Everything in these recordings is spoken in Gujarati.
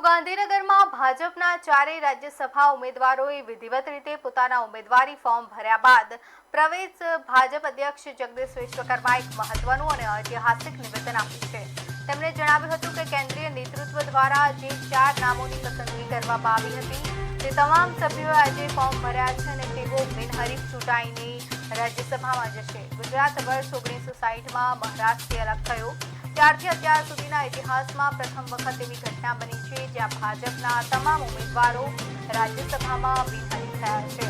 ગાંધીનગરમાં ભાજપના ચારેય રાજ્યસભા ઉમેદવારોએ વિધિવત રીતે પોતાના ઉમેદવારી ફોર્મ ભર્યા બાદ પ્રદેશ ભાજપ અધ્યક્ષ જગદીશ વિશ્વકર્માએ એક મહત્વનું અને ઐતિહાસિક નિવેદન આપ્યું છે। તેમણે જણાવ્યું હતું કે કેન્દ્રીય નેતૃત્વ દ્વારા જે 4 નામોની પસંદગી કરવામાં આવી હતી તે તમામ સભ્યોએ આજે ફોર્મ ભર્યા છે અને તેઓ બિનહરીફ ચૂંટાઈને રાજ્યસભામાં જશે। ગુજરાત વર્ષ 1960માં મહારાષ્ટ્રથી અલગ થયો ત્યારથી અત્યાર સુધીના ઇતિહાસમાં પ્રથમ વખત એવી ઘટના બની છે જ્યાં ભાજપના તમામ ઉમેદવારો રાજ્યસભામાં બિનહરીફ થયા છે।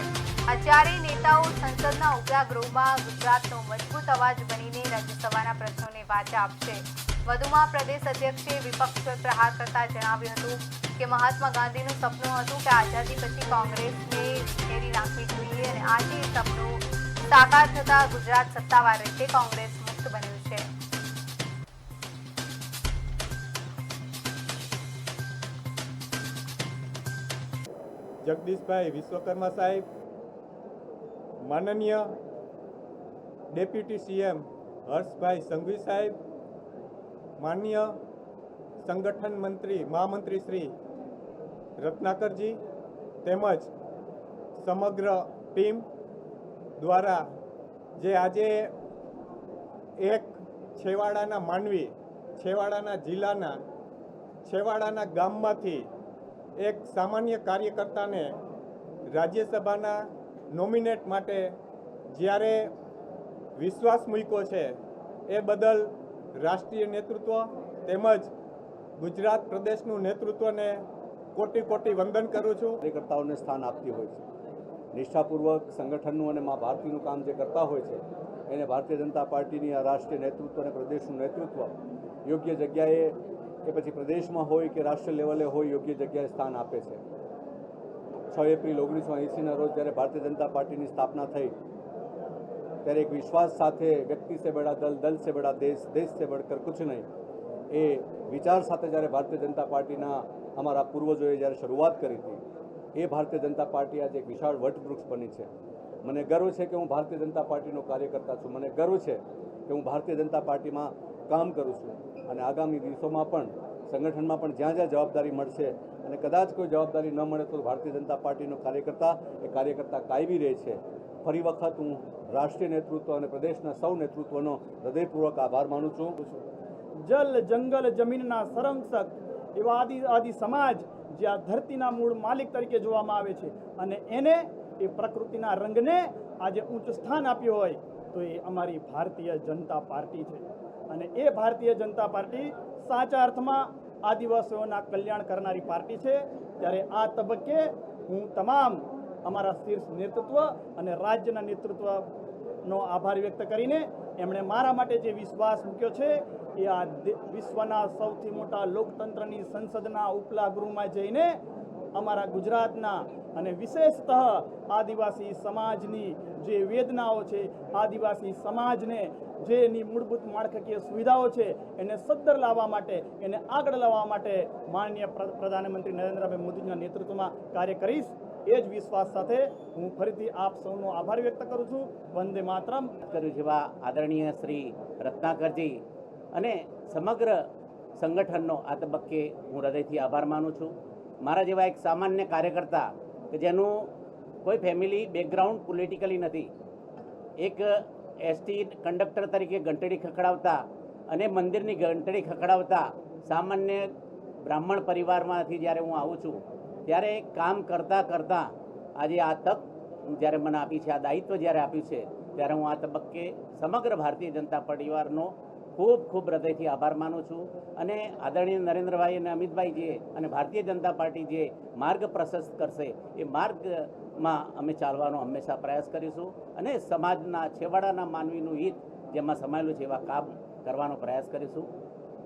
આ ચારેય નેતાઓ સંસદના ઉપલા ગૃહમાં ગુજરાતનો મજબૂત અવાજ બનીને રાજ્યસભાના પ્રશ્નોને વાચા આપશે। વધુમાં પ્રદેશ અધ્યક્ષે વિપક્ષ પર પ્રહાર કરતા જણાવ્યું હતું કે મહાત્મા ગાંધીનું સપનું હતું કે આઝાદી પછી કોંગ્રેસને ઉકેલી નાખવી જોઈએ અને આજે એ સપનું સાકાર થતા ગુજરાત સત્તાવાર રીતે કોંગ્રેસ મુક્ત બન્યું છે। જગદીશભાઈ વિશ્વકર્મા સાહેબ, માનનીય ડેપ્યુટી સીએમ હર્ષભાઈ સંઘવી સાહેબ, માનનીય સંગઠન મંત્રી મહામંત્રી શ્રી રત્નાકરજી તેમજ સમગ્ર ટીમ દ્વારા જે આજે એક છેવાડાના માનવી, છેવાડાના જિલ્લાના, છેવાડાના ગામમાંથી એક સામાન્ય કાર્યકર્તાને રાજ્યસભાના નોમિનેટ માટે જ્યારે વિશ્વાસ મૂક્યો છે એ બદલ રાષ્ટ્રીય નેતૃત્વ તેમજ ગુજરાત પ્રદેશનું નેતૃત્વને કોટી કોટી વંદન કરું છું। કાર્યકર્તાઓને સ્થાન આપતી હોય છે, નિષ્ઠાપૂર્વક સંગઠનનું અને મા ભારતીનું કામ જે કરતા હોય છે એને ભારતીય જનતા પાર્ટીની આ રાષ્ટ્રીય નેતૃત્વ અને પ્રદેશનું નેતૃત્વ યોગ્ય જગ્યાએ એ પછી પ્રદેશમાં હોય કે રાષ્ટ્રીય લેવલે હોય યોગ્ય જગ્યાએ સ્થાન આપે છે। 6 એપ્રિલ 1980ના રોજ જ્યારે ભારતીય જનતા પાર્ટીની સ્થાપના થઈ ત્યારે એક વિશ્વાસ સાથે વ્યક્તિ સે બડા દલ, દલ સે બડા દેશ, દેશ સે બઢકર કુછ નહીં એ વિચાર સાથે જ્યારે ભારતીય જનતા પાર્ટીના અમારા પૂર્વજોએ જ્યારે શરૂઆત કરી હતી એ ભારતીય જનતા પાર્ટી આજે એક વિશાળ વટવૃક્ષ બની છે। મને ગર્વ છે કે હું ભારતીય જનતા પાર્ટીનો કાર્યકર્તા છું, મને ગર્વ છે કે હું ભારતીય જનતા પાર્ટીમાં કામ કરું છું અને આગામી દિવસોમાં પણ સંગઠનમાં પણ જ્યાં જ્યાં જવાબદારી મળશે અને કદાચ કોઈ જવાબદારી ન મળે તો ભારતીય જનતા પાર્ટીનો કાર્યકર્તા કાયમી રહે છે। ફરી વખત હું રાષ્ટ્રીય નેતૃત્વ અને પ્રદેશના સૌ નેતૃત્વનો હૃદયપૂર્વક આભાર માનું છું। જલ જંગલ જમીનના સંરક્ષક એવા આદિ સમાજ જે આ ધરતીના મૂળ માલિક તરીકે જોવામાં આવે છે અને એને એ પ્રકૃતિના રંગને આજે ઊંચ સ્થાન આપ્યું હોય તો એ અમારી ભારતીય જનતા પાર્ટી છે અને એ ભારતીય જનતા પાર્ટી સાચા અર્થમાં આદિવાસીઓના કલ્યાણ કરનારી પાર્ટી છે। ત્યારે આ તબક્કે હું તમામ અમારા શીર્ષ નેતૃત્વ અને રાજ્યના નેતૃત્વનો આભાર વ્યક્ત કરીને એમણે મારા માટે જે વિશ્વાસ મૂક્યો છે એ આ વિશ્વના સૌથી મોટા લોકતંત્રની સંસદના ઉપલા ગૃહમાં જઈને અમારા ગુજરાતના અને વિશેષતઃ આદિવાસી સમાજની જે વેદનાઓ છે, આદિવાસી સમાજને જે એની મૂળભૂત માળખાકીય સુવિધાઓ છે એને સદ્ધર લાવવા માટે, એને આગળ લાવવા માટે માનનીય પ્રધાનમંત્રી નરેન્દ્રભાઈ મોદીના નેતૃત્વમાં કાર્ય કરીશ એ જ વિશ્વાસ સાથે હું ફરીથી આપ સૌનો આભાર વ્યક્ત કરું છું। વંદે માતરમ કર્યું જેવા આદરણીય શ્રી રત્નાકરજી અને સમગ્ર સંગઠનનો આ તબક્કે હું હૃદયથી આભાર માનું છું। મારા જેવા એક સામાન્ય કાર્યકર્તા કે જેનું કોઈ ફેમિલી બેકગ્રાઉન્ડ પોલિટિકલી નથી, એક એસટી કંડક્ટર તરીકે ઘંટડી ખખડાવતા અને મંદિરની ઘંટડી ખખડાવતા સામાન્ય બ્રાહ્મણ પરિવારમાંથી જ્યારે હું આવું છું ત્યારે કામ કરતાં કરતાં આજે આ તક જ્યારે મને આપી છે, આ દાયિત્વ જ્યારે આપ્યું છે ત્યારે હું આ તબક્કે સમગ્ર ભારતીય જનતા પરિવારનો ખૂબ ખૂબ હૃદયથી આભાર માનું છું અને આદરણીય નરેન્દ્રભાઈ અને અમિતભાઈ જે અને ભારતીય જનતા પાર્ટી જે માર્ગ પ્રશસ્ત કરશે એ માર્ગમાં અમે ચાલવાનો હંમેશા પ્રયાસ કરીશું અને સમાજના છેવાડાના માનવીનું હિત જેમાં સમાયેલું છે એવા કામ કરવાનો પ્રયાસ કરીશું।